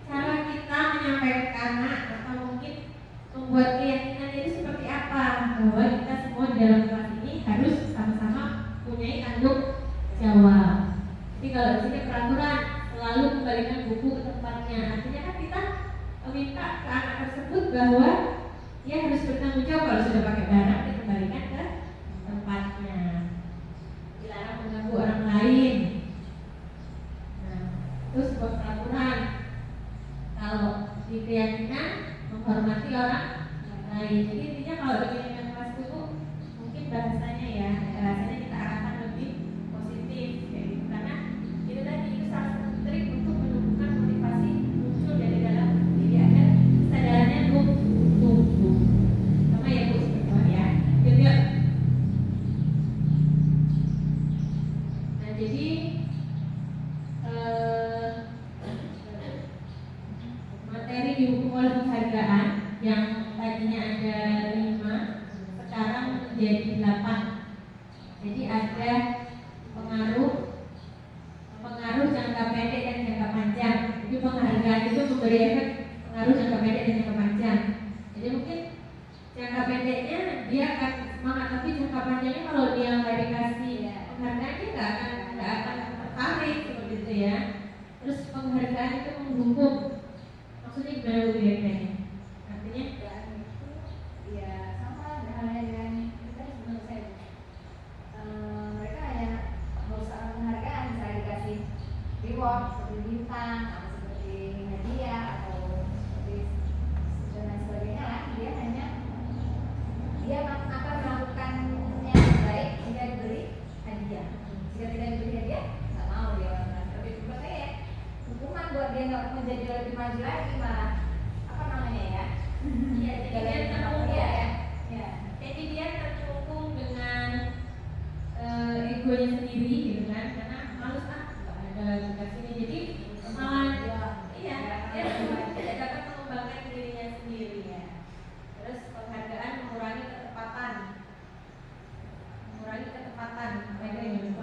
cara kita menyampaikan ke anak atau mungkin membuat keyakinan itu seperti apa, bahwa kita semua di dalam kelas ini harus sama-sama punya tanggung jawab. Jadi kalau di sini peraturan selalu kembalikan buku ke tempatnya. Artinya kan kita meminta ke anak tersebut bahwa dia harus bertanggung jawab. Kalau sudah pakai barang dikembalikan ke tempatnya. Dilarang mengganggu orang lain. Nah, terus buat peraturan. Kalau di keyakinan menghormati orang lain. Jadi intinya kalau di keyakinan kelas itu mungkin bahasanya ya, bahasanya kita arahkan lebih positif kayak gitu. Karena itu tadi itu salah satu trik untuk menumbuhkan motivasi muncul dari dalam diri agar kesadarannya tumbuh. Sama ya Bu, seperti ya. Jadi nah jadi dihukum oleh penghargaan yang tadinya ada 5, sekarang menjadi 8. Jadi ada pengaruh jangka pendek dan jangka panjang. Jadi penghargaan itu memberi efek pengaruh jangka pendek dan jangka panjang. Jadi mungkin jangka pendeknya dia akan semangat, tapi jangka panjangnya kalau dia nggak dikasih penghargaan dia nggak akan tertarik seperti itu ya. Terus penghargaan itu menghukum, maksudnya gimana Bu kayaknya? Artinya ya sama halnya dengan kita menurut saya mereka hanya harus penghargaan, misalnya dikasih reward seperti bintang atau seperti hadiah atau seperti dan lain sebagainya lah. Dia akan melakukan yang baik jika diberi hadiah. Jika tidak diberi hadiah nggak mau dia orang seperti itu. Makanya hukuman buat dia nggak menjadi lebih maju lagi, malah apa namanya ya? Iya, jadi dia terhukum ya. Jadi dia terhukum dengan egonya sendiri gitu kan, karena males ada tugas ini, jadi malah dia tidak dapat mengembangkan dirinya sendiri ya. Terus penghargaan mengurangi ketepatan.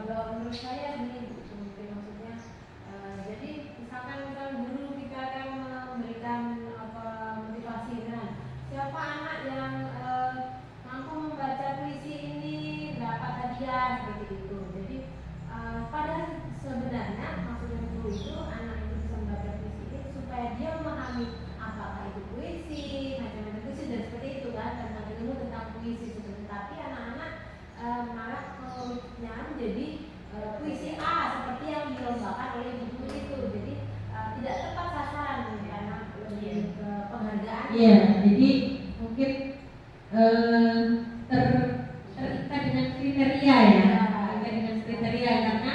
Kalau menurut saya ini maksudnya jadi misalkan guru kita akan memberikan motivasi kan, siapa anak yang mampu membaca puisi ini dapat hadiah seperti itu. Jadi pada sebenarnya maksudnya guru itu anak itu bisa membaca puisi ini supaya dia memahami apakah itu puisi, macam-macam puisi dan seperti itu kan, tentang ilmu tentang puisi seperti. Tapi anak-anak malah menjadi puisi A seperti yang dilombakan oleh guru itu. Jadi tidak tepat sasaran karena lebih ke penghargaan. Iya, jadi mungkin terikat dengan kriteria ya, karena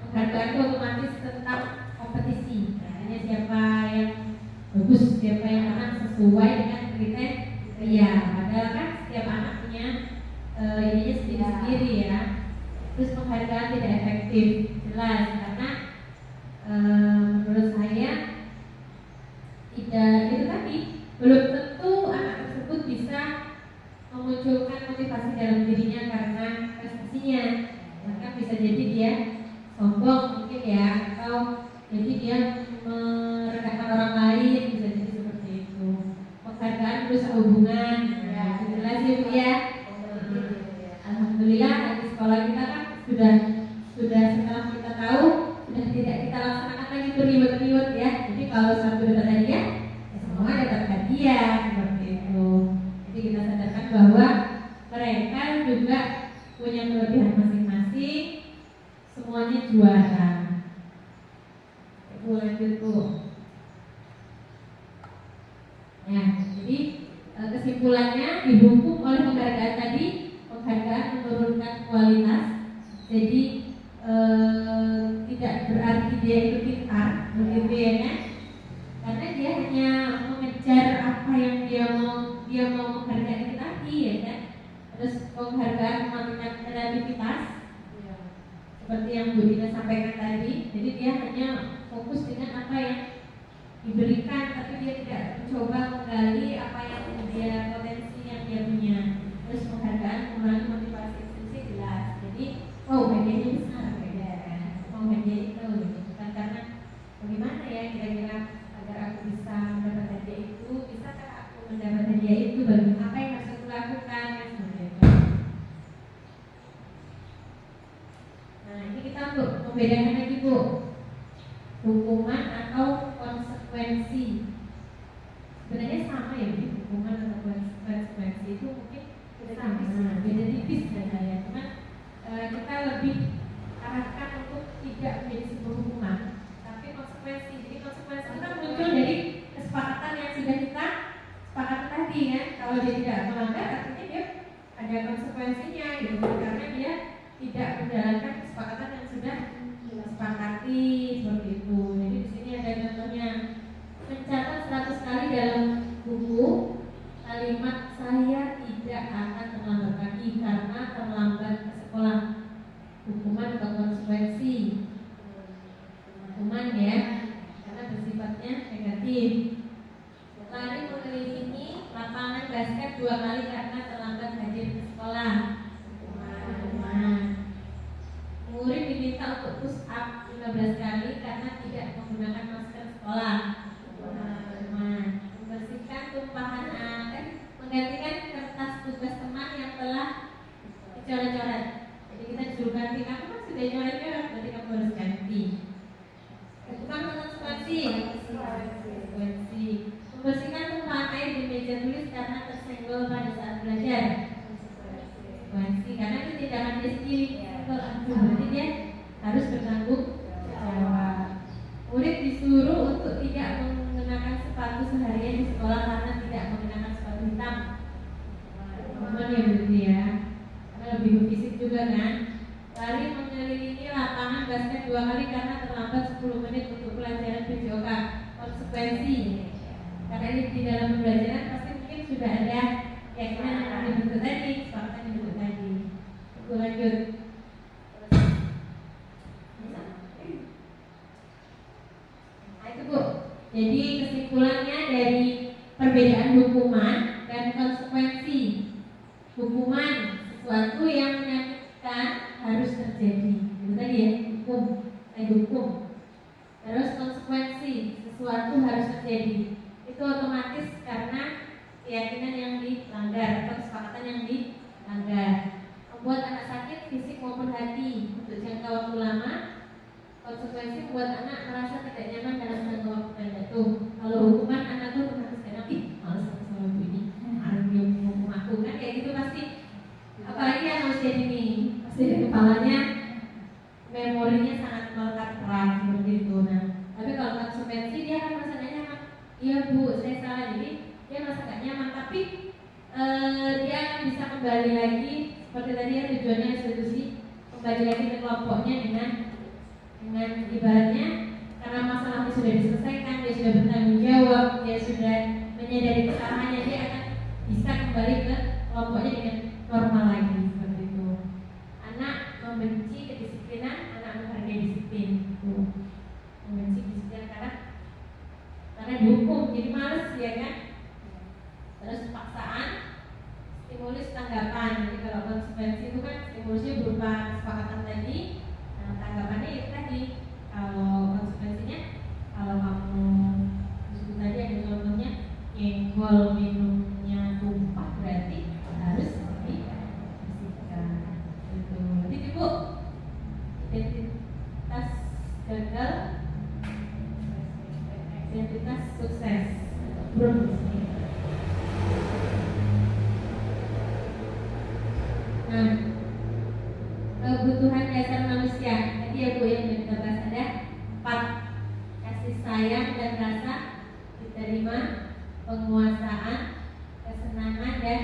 penghargaan itu otomatis tentang kompetisi. Artinya siapa yang bagus, siapa yang menang sesuai dengan kriteria. Padahal kan setiap anak punya ininya sendiri-sendiri ya. Terus penghargaan tidak efektif, jelas, karena menurut saya tidak, itu tadi belum tentu anak tersebut bisa memunculkan motivasi dalam dirinya karena prestasinya. Maka bisa jadi dia sombong mungkin ya, atau jadi dia merendahkan orang lain, bisa jadi seperti itu. Penghargaan berusaha hubungan, jelas ya Bu ya. Alhamdulillah di sekolah kita kan sudah setelah kita tahu sudah tidak kita laksanakan lagi berliwat-liwat ya. Jadi kalau satu dapat hadiah, ya semua dapat hadiah seperti itu. Jadi kita sadarkan bahwa mereka juga punya kelebihan masing-masing, semuanya juara. Ibu lanjut Bu. Ya, jadi kesimpulannya dihukum oleh penghargaan tadi. Penghargaan menurunkan kualitas, jadi tidak berarti dia itu pintar, begitu ya kan? Karena dia hanya mengejar apa yang dia mau menghargai itu tadi ya kan? Terus penghargaan mematikan kreativitas, seperti yang Bu Dina sampaikan tadi. Jadi dia hanya fokus dengan apa yang diberikan, tapi dia tidak mencoba menggali apa yang dia potensi yang dia punya. Terus penghargaan mengurangi motivasi intrinsik, jelas. Jadi, hadiahnya besar beda kan? Hadiah itu bukan karena bagaimana ya kira-kira agar aku bisa mendapat hadiah itu, bisakah aku mendapat hadiah itu, bagaimana apa yang harus aku lakukan, seperti itu. Nah, ini kita untuk membedakan lagi Bu, hukuman atau konsekuensi. Sebenarnya sama ya Bu, hukuman atau konsekuensi itu mungkin beda tipis ya, cuman kita lebih arahkan untuk tidak menjadi sebuah hukuman, tapi konsekuensi. Jadi konsekuensi itu kan muncul dari kesepakatan yang sudah kita sepakati tadi kan. Kalau dia tidak melanggar, artinya dia ada konsekuensinya gitu, karena dia tidak menjalankan kesepakatan yang sudah disepakati seperti itu. Jadi di sini ada contohnya, mencatat 100 kali dalam buku kalimat saya tidak akan terlambat lagi karena terlambat ke sekolah. Hukuman atau konsekuensi? Hukuman ya, karena bersifatnya negatif. 2 kali karena terlambat hadir ke sekolah. Murid diminta untuk push up 15 kali karena tidak menggunakan masker sekolah. Membersihkan tumpahan menggantikan kertas tugas teman yang telah dicoret-coret. Jadi kita disuruh ganti, kamu kan sudah coret-coret, berarti kamu harus ganti. Bukan konsekuensi. Membersihkan tumpahan air di meja tulis karena tersenggol pada saat belajar. Konsekuensi, karena itu tindakan dia sendiri. Berarti dia harus bertanggung jawab. Murid disuruh untuk tidak menggunakan sepatu seharian di sekolah karena tidak menggunakan sepatu hitam. Teman ya berarti ya, karena lebih fisik juga kan. Lari mengelilingi lapangan basket 2 kali karena terlambat 10 menit untuk pelajaran PJOK. Konsekuensi, karena ini di dalam pembelajaran pasti mungkin sudah ada keyakinan yang dibentuk tadi, kesepakatan yang dibentuk tadi. Aku lanjut. Nah itu Bu, jadi kesimpulannya dari perbedaan hukuman dan konsekuensi. Hukuman sesuatu yang menyakitkan harus terjadi. Itu tadi ya, hukum. Terus konsekuensi, sesuatu harus terjadi. Itu otomatis karena keyakinan yang dilanggar atau kesepakatan yang dilanggar. Membuat anak sakit fisik maupun hati untuk jangka waktu lama. Konsekuensi membuat anak merasa tidak nyaman dalam jangka waktu pendek. Tuh, kalau hukuman anak tuh menghabiskan males sama ibu ini, dia hukum aku kan kayak gitu pasti. Apalagi yang usia dini, pasti di kepalanya memorinya sangat melekat keras seperti itu. Nah, tapi kalau konsekuensi dia akan merasa gak nyaman. Iya Bu, saya salah, jadi dia merasa gak nyaman. Tapi dia akan bisa kembali lagi seperti tadi ya, tujuannya institusi kembali lagi ke kelompoknya dengan ibaratnya karena masalahnya sudah diselesaikan, dia sudah bertanggung jawab, dia sudah menyadari kesalahannya, dia akan bisa kembali ke kelompoknya dengan normal lagi seperti itu. Anak membenci kedisiplinan, anak menghargai disiplin. Membenci kedisiplinan karena dihukum, jadi males ya kan. Terus paksaan, stimulus tanggapan. Jadi kalau konsekuensi itu kan stimulusnya berupa kesepakatan tadi. Nah, tanggapannya itu tadi. Kalau konsekuensinya, kalau kamu disebut tadi ada contohnya nyenggol minumnya tumpah, berarti harus dibersihkan. Itu. Jadi Ibu, identitas gagal, identitas sukses. Nah, kebutuhan dasar manusia tadi ya Bu yang kita bahas ada 4: kasih sayang dan rasa diterima, penguasaan, kesenangan dan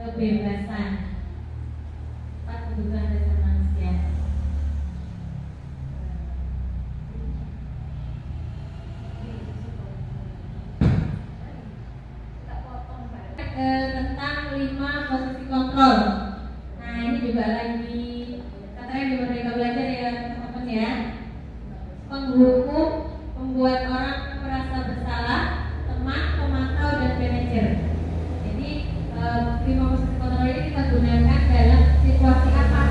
kebebasan. 4 kebutuhan dasar manusia. Tentang 5 posisi kontrol. Nah ini juga lagi katanya di Merdeka Belajar ya teman-teman ya. Penghukum, membuat orang merasa bersalah, teman, pemantau dan manajer. Jadi 5 posisi kontrol ini kita gunakan dalam situasi apa?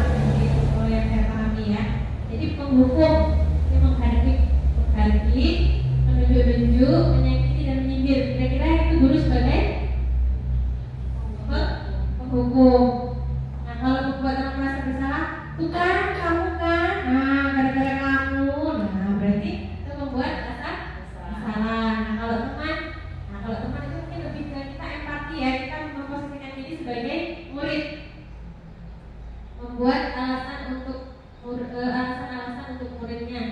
Kalau yang saya pahami ya. Jadi penghukum ini menghargai, menunjuk-nunjuk, menyakiti dan menyindir. Kira-kira itu guru sebagai penghukum. Nah kalau membuat orang merasa bersalah, tuh kan kamu kan, nah gara-gara kamu, nah berarti itu membuat rasa bersalah. Nah kalau teman itu mungkin lebih ke kita empati ya, kita memposisikan diri sebagai murid, membuat alasan untuk muridnya.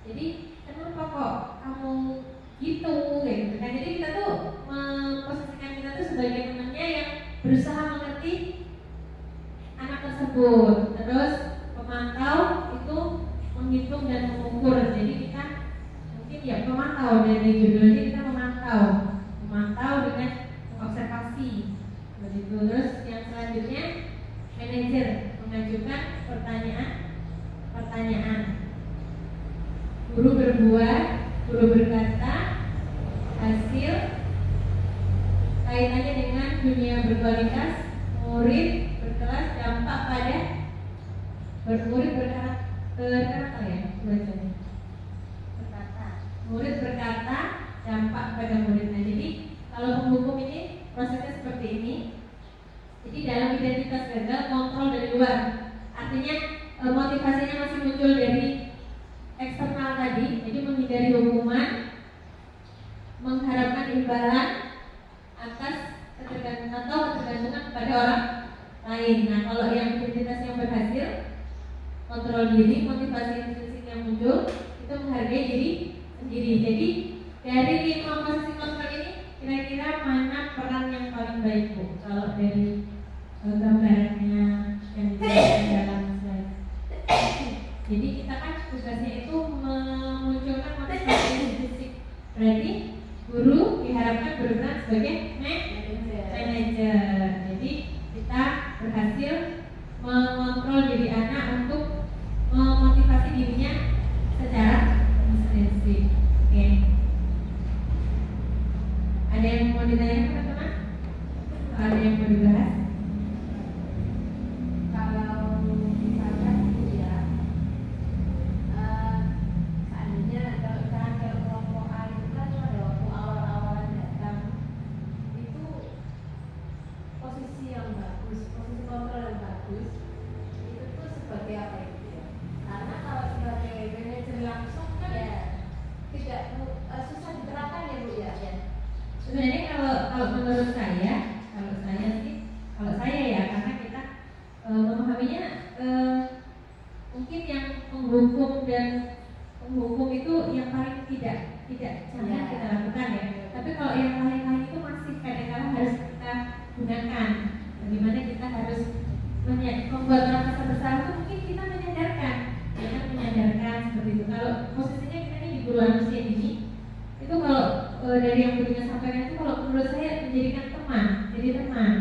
Jadi kenapa kok kamu gitu, kayak gitu kan? Jadi kita tuh memposisikan kita tuh sebagai temannya yang berusaha mengerti anak tersebut. Terus pemantau itu menghitung dan mengukur. Jadi kita mungkin ya pemantau, dari judulnya kita memantau dengan observasi begitu. Terus yang selanjutnya manajer, mengajukan pertanyaan. Guru berbuat, guru berkata, hasil kaitannya dengan dunia berkualitas, murid berkelas, dampak pada murid berkata ya, bacanya. Murid berkata, dampak pada murid. Nah, jadi kalau penghukum ini prosesnya seperti ini. Jadi dalam identitas gagal, kontrol dari luar. Artinya motivasinya masih muncul dari eksternal tadi, jadi menghindari hukuman, mengharapkan imbalan atas ketergantungan kepada orang lain. Nah, kalau yang identitas yang berhasil, kontrol diri, motivasi intrinsik yang muncul, itu menghargai diri sendiri. Jadi dari 5 posisi kontrol ini, kira-kira mana peran yang paling baik, Bu? Kalau dari gambarannya yang dijelaskan dalam slide. Jadi kita kan tugasnya itu memunculkan motivasi intrinsik. Berarti guru diharapkan berperan sebagai manajer. Jadi kita berhasil mengontrol diri anak untuk memotivasi dirinya secara intrinsik. Oke. Ada yang mau ditanyakan teman-teman? Ada yang mau dibahas? Kalau misalnya ya, seandainya kalau misalnya ke kelompok A itu kan pada waktu awal-awalan datang itu posisi yang bagus, posisi kontrol yang bagus itu tuh sebagai apa itu ya? Karena kalau sebagai manajer langsung kan ya tidak susah diterapkan ya Bu ya. Sebenarnya kalau menurut saya ya, karena kita memahaminya mungkin yang penghukum itu yang paling tidak jangan kita lakukan ya. Tapi kalau yang lain-lain itu masih kadang-kadang harus kita gunakan. Bagaimana kita harus membuat orang merasa bersalah itu mungkin kita menyadarkan seperti itu. Kalau posisinya kita ini di guru manusia ini, itu kalau dari yang Budinya sampaikan itu kalau menurut saya menjadikan teman, jadi teman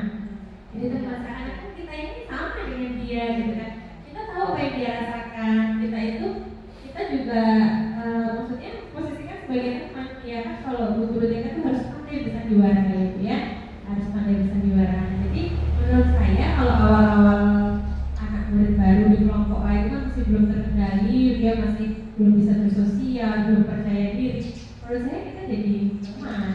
seakan-akan kita ini sama dengan dia gitu kan. Kita tahu apa yang dia rasakan, kita juga maksudnya posisikan sebagai teman. Ya kan kalau guru TK itu harus pandai bersandiwara gitu ya, harus pandai bersandiwara. Jadi menurut saya kalau awal-awal anak murid baru di kelompok A itu kan masih belum terkendali, dia masih belum bisa bersosial, belum percaya diri. Menurut saya kita jadi teman,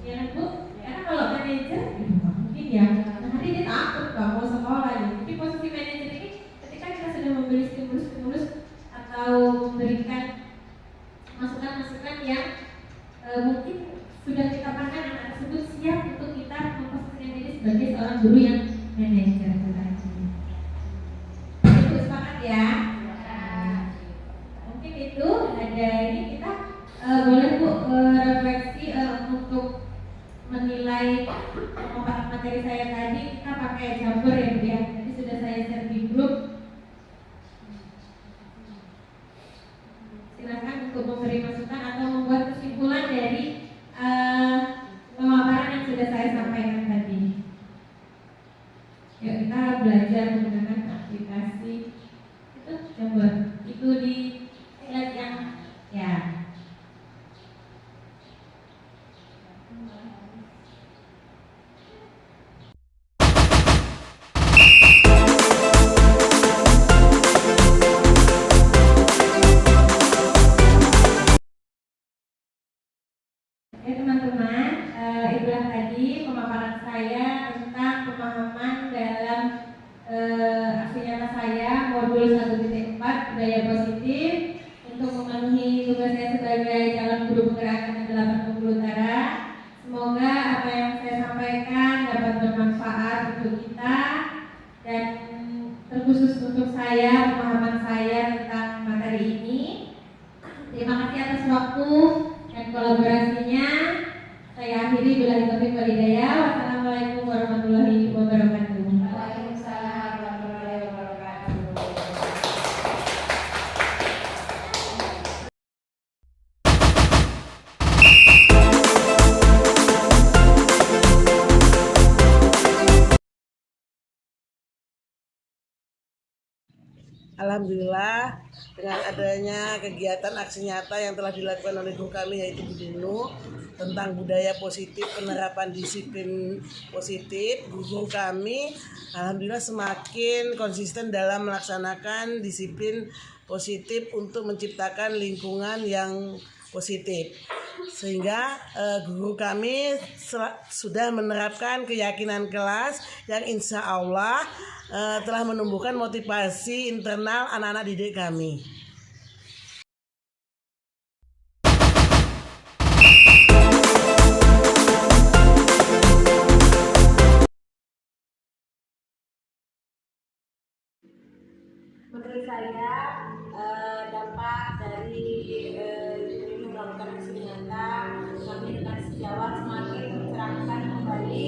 ya kan Bu? Karena kalau manajer, mungkin ya, nanti dia takut gak mau sekolah ya. Jadi posisi manajer ini ketika kita sudah memberi stimulus atau memberikan masukan-masukan yang mungkin sudah kita pandang anak tersebut siap untuk kita memposisikan diri sebagai seorang guru yang manajer itu tadi. Itu sepakat ya? Mungkin itu ada ini kita boleh Bu refleksi untuk menilai pemaparan materi saya tadi. Kita pakai Jamboard ya Bu ya. Tadi sudah saya share di grup. Silakan untuk memberi masukan atau membuat kesimpulan dari pemaparan yang sudah saya sampaikan tadi. Yuk kita belajar menggunakan aplikasi itu Jamboard. Itu di slide yang ya. Ya teman-teman, itulah tadi pemaparan saya tentang pemahaman dalam aksi nyata saya modul 1.4 budaya positif untuk memenuhi tugas saya sebagai calon guru penggerak angkatan 80 Utara. Semoga apa yang saya sampaikan dapat bermanfaat untuk kita dan terkhusus untuk saya, pemahaman saya tentang materi ini. Terima kasih atas waktu dan kolaborasinya. Saya akhiri billahi taufiq wal hidayah. Wassalamualaikum warahmatullahi wabarakatuh. Waalaikumsalam warahmatullahi wabarakatuh. Alhamdulillah dengan adanya kegiatan aksi nyata yang telah dilakukan oleh guru kami yaitu Bu Dinu tentang budaya positif, penerapan disiplin positif, guru kami alhamdulillah semakin konsisten dalam melaksanakan disiplin positif untuk menciptakan lingkungan yang positif. Sehingga guru kami sudah menerapkan keyakinan kelas yang insya Allah telah menumbuhkan motivasi internal anak-anak didik kami. Menurut saya dampak dari melakukan aksi nyata kami dengan sejawat semakin tercerahkan kembali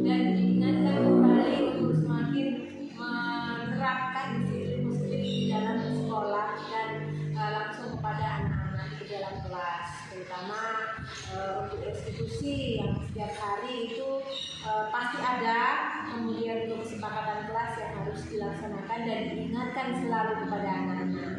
dan diingatkan kembali untuk semakin menerapkan disiplin positif di dalam sekolah dan langsung kepada anak-anak di dalam kelas, terutama untuk institusi yang setiap hari itu pasti ada, kemudian untuk kesepakatan kelas yang harus dilaksanakan dan diingatkan selalu kepada anak-anak.